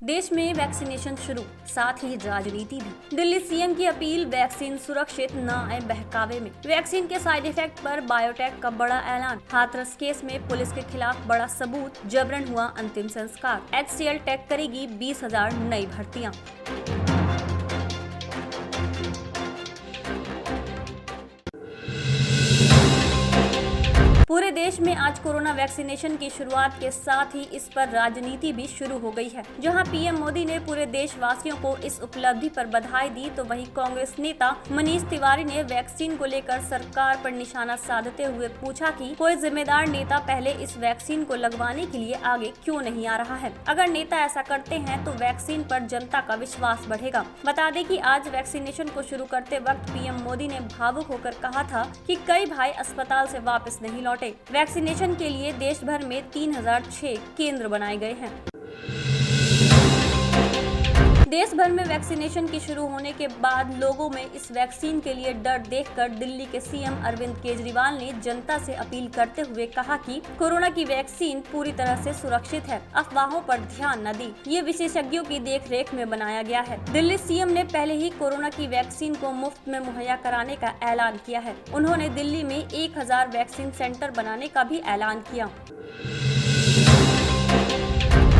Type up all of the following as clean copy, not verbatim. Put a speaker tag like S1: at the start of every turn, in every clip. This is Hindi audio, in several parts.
S1: देश में वैक्सीनेशन शुरू, साथ ही राजनीति भी। दिल्ली सीएम की अपील, वैक्सीन सुरक्षित न आए बहकावे में। वैक्सीन के साइड इफेक्ट पर बायोटेक का बड़ा ऐलान। हाथरस केस में पुलिस के खिलाफ बड़ा सबूत, जबरन हुआ अंतिम संस्कार। HCL टेक करेगी 20,000 नई भर्तियां। पूरे देश में आज कोरोना वैक्सीनेशन की शुरुआत के साथ ही इस पर राजनीति भी शुरू हो गई है। जहां पीएम मोदी ने पूरे देशवासियों को इस उपलब्धि पर बधाई दी, तो वहीं कांग्रेस नेता मनीष तिवारी ने वैक्सीन को लेकर सरकार पर निशाना साधते हुए पूछा कि कोई जिम्मेदार नेता पहले इस वैक्सीन को लगवाने के लिए आगे क्यों नहीं आ रहा है। अगर नेता ऐसा करते हैं तो वैक्सीन पर जनता का विश्वास बढ़ेगा। बता दें कि आज वैक्सीनेशन को शुरू करते वक्त पीएम मोदी ने भावुक होकर कहा था कि कई भाई अस्पताल से वापस नहीं लौटे। वैक्सीनेशन के लिए देश भर में 3006 केंद्र बनाए गए हैं। देश भर में वैक्सीनेशन की शुरू होने के बाद लोगों में इस वैक्सीन के लिए डर देखकर दिल्ली के सीएम अरविंद केजरीवाल ने जनता से अपील करते हुए कहा कि कोरोना की वैक्सीन पूरी तरह से सुरक्षित है, अफवाहों पर ध्यान न दें, ये विशेषज्ञों की देखरेख में बनाया गया है। दिल्ली सीएम ने पहले ही कोरोना की वैक्सीन को मुफ्त में मुहैया कराने का ऐलान किया है। उन्होंने दिल्ली में 1000 वैक्सीन सेंटर बनाने का भी ऐलान किया।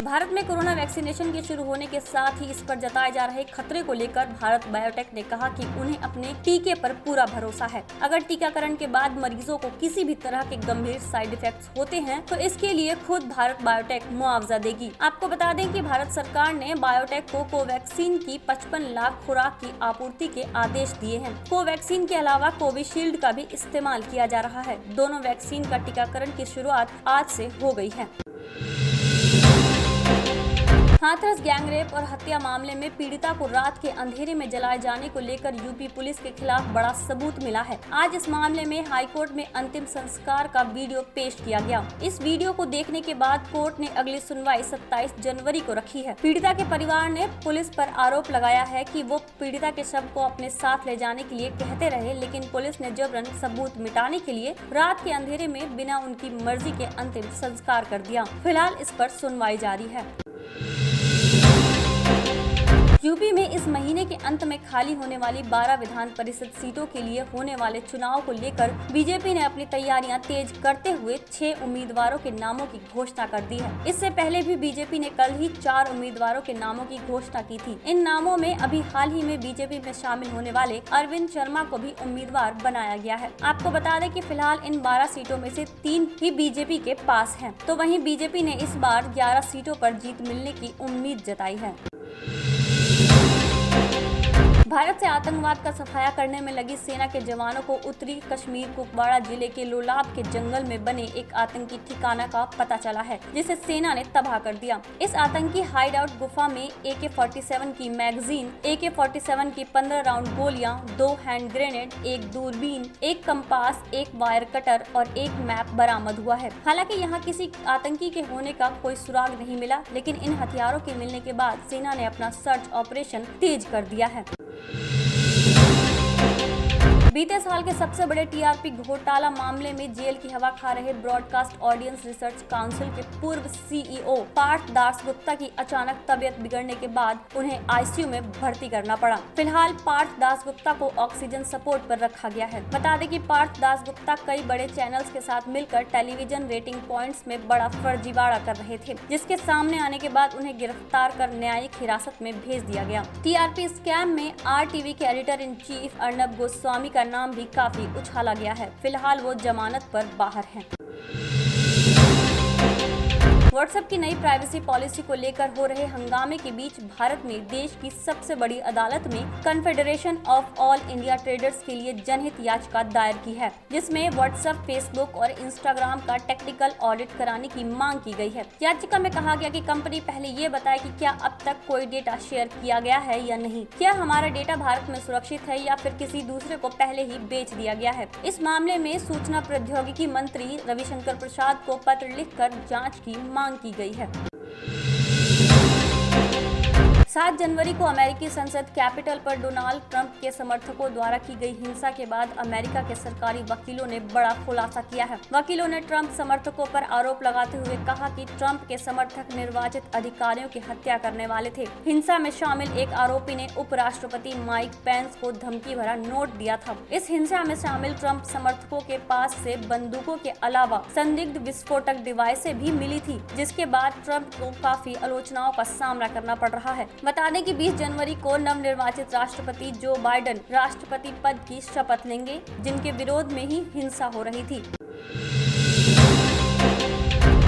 S1: भारत में कोरोना वैक्सीनेशन के शुरू होने के साथ ही इस पर जताए जा रहे खतरे को लेकर भारत बायोटेक ने कहा कि उन्हें अपने टीके पर पूरा भरोसा है। अगर टीकाकरण के बाद मरीजों को किसी भी तरह के गंभीर साइड इफेक्ट्स होते हैं तो इसके लिए खुद भारत बायोटेक मुआवजा देगी। आपको बता दें कि भारत सरकार ने बायोटेक को कोवैक्सीन की 55 लाख खुराक की आपूर्ति के आदेश दिए हैं। कोवैक्सीन के अलावा कोविशील्ड का भी इस्तेमाल किया जा रहा है। दोनों वैक्सीन का टीकाकरण की शुरुआत आज से हो गई है। हाथरस गैंगरेप और हत्या मामले में पीड़िता को रात के अंधेरे में जलाए जाने को लेकर यूपी पुलिस के खिलाफ बड़ा सबूत मिला है। आज इस मामले में हाईकोर्ट में अंतिम संस्कार का वीडियो पेश किया गया। इस वीडियो को देखने के बाद कोर्ट ने अगली सुनवाई 27 जनवरी को रखी है। पीड़िता के परिवार ने पुलिस पर आरोप लगाया है कि वो पीड़िता के शव को अपने साथ ले जाने के लिए कहते रहे, लेकिन पुलिस ने जबरन सबूत मिटाने के लिए रात के अंधेरे में बिना उनकी मर्जी के अंतिम संस्कार कर दिया। फिलहाल इस पर सुनवाई जारी है। यूपी में इस महीने के अंत में खाली होने वाली 12 विधान परिषद सीटों के लिए होने वाले चुनाव को लेकर बीजेपी ने अपनी तैयारियां तेज करते हुए 6 उम्मीदवारों के नामों की घोषणा कर दी है। इससे पहले भी बीजेपी ने कल ही 4 उम्मीदवारों के नामों की घोषणा की थी। इन नामों में अभी हाल ही में बीजेपी में शामिल होने वाले अरविंद शर्मा को भी उम्मीदवार बनाया गया है। आपको बता दें कि फिलहाल इन 12 सीटों में से 3 ही बीजेपी के पास है, तो वहीं बीजेपी ने इस बार 11 सीटों पर जीत मिलने की उम्मीद जताई है। भारत से आतंकवाद का सफाया करने में लगी सेना के जवानों को उत्तरी कश्मीर कुपवाड़ा जिले के लोलाब के जंगल में बने एक आतंकी ठिकाना का पता चला है, जिसे सेना ने तबाह कर दिया। इस आतंकी हाइडआउट गुफा में AK-47 की मैगजीन, AK-47 की 15 राउंड गोलियां, 2 हैंड ग्रेनेड, 1 दूरबीन, 1 कंपास, 1 वायर कटर और 1 मैप बरामद हुआ है। हालांकि यहाँ किसी आतंकी के होने का कोई सुराग नहीं मिला, लेकिन इन हथियारों के मिलने के बाद सेना ने अपना सर्च ऑपरेशन तेज कर दिया है। बीते साल के सबसे बड़े TRP घोटाला मामले में जेल की हवा खा रहे ब्रॉडकास्ट ऑडियंस रिसर्च काउंसिल के पूर्व CEO पार्थ दासगुप्ता की अचानक तबीयत बिगड़ने के बाद उन्हें ICU में भर्ती करना पड़ा। फिलहाल पार्थ दासगुप्ता को ऑक्सीजन सपोर्ट पर रखा गया है। बता दें कि पार्थ दासगुप्ता कई बड़े चैनल्स के साथ मिलकर टेलीविजन रेटिंग पॉइंट्स में बड़ा फर्जीवाड़ा कर रहे थे, जिसके सामने आने के बाद उन्हें गिरफ्तार कर न्यायिक हिरासत में भेज दिया गया। TRP स्कैम में RTV के editor in chief Arnab Goswami का नाम भी काफी उछाला गया है। फिलहाल वो जमानत पर बाहर हैं। व्हाट्सएप की नई प्राइवेसी पॉलिसी को लेकर हो रहे हंगामे के बीच भारत ने देश की सबसे बड़ी अदालत में confederation of all India traders के लिए जनहित याचिका दायर की है, जिसमें व्हाट्सएप, फेसबुक और इंस्टाग्राम का टेक्निकल ऑडिट कराने की मांग की गई है। याचिका में कहा गया कि कंपनी पहले ये बताए कि क्या अब तक कोई डेटा शेयर किया गया है या नहीं, क्या हमारा डेटा भारत में सुरक्षित है या फिर किसी दूसरे को पहले ही बेच दिया गया है। इस मामले में सूचना प्रौद्योगिकी मंत्री रविशंकर प्रसाद को पत्र लिखकर जाँच की मांग की गई है। 7 जनवरी को अमेरिकी संसद कैपिटल पर डोनाल्ड ट्रंप के समर्थकों द्वारा की गई हिंसा के बाद अमेरिका के सरकारी वकीलों ने बड़ा खुलासा किया है। वकीलों ने ट्रंप समर्थकों पर आरोप लगाते हुए कहा कि ट्रंप के समर्थक निर्वाचित अधिकारियों की हत्या करने वाले थे। हिंसा में शामिल एक आरोपी ने उपराष्ट्रपति माइक पेंस को धमकी भरा नोट दिया था। इस हिंसा में शामिल ट्रंप समर्थकों के पास से बंदूकों के अलावा संदिग्ध विस्फोटक डिवाइसें भी मिली थी, जिसके बाद ट्रंप को काफी आलोचनाओं का सामना करना पड़ रहा है। बता दें कि 20 जनवरी को नवनिर्वाचित राष्ट्रपति जो बाइडेन राष्ट्रपति पद की शपथ लेंगे, जिनके विरोध में ही हिंसा हो रही थी।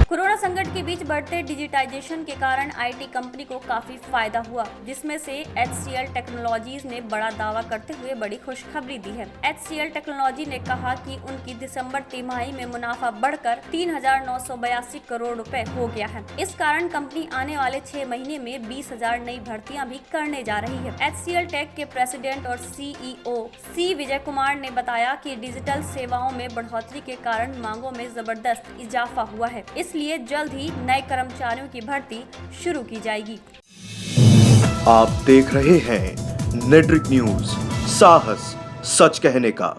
S1: कोरोना संकट के बीच बढ़ते डिजिटाइजेशन के कारण आईटी कंपनी को काफी फायदा हुआ, जिसमें से HCL टेक्नोलॉजीज ने बड़ा दावा करते हुए बड़ी खुशखबरी दी है। HCL टेक्नोलॉजी ने कहा कि उनकी दिसंबर तिमाही में मुनाफा बढ़कर 3,982 करोड़ रुपए हो गया है। इस कारण कंपनी आने वाले 6 महीने में 20,000 नई भर्तियां भी करने जा रही है। HCL टेक के प्रेसिडेंट और CEO C विजय कुमार ने बताया कि डिजिटल सेवाओं में बढ़ोतरी के कारण मांगों में जबरदस्त इजाफा हुआ है, इसलिए जल्द ही नए कर्मचारियों की भर्ती शुरू की जाएगी।
S2: आप देख रहे हैं नेट्रिक न्यूज, साहस सच कहने का।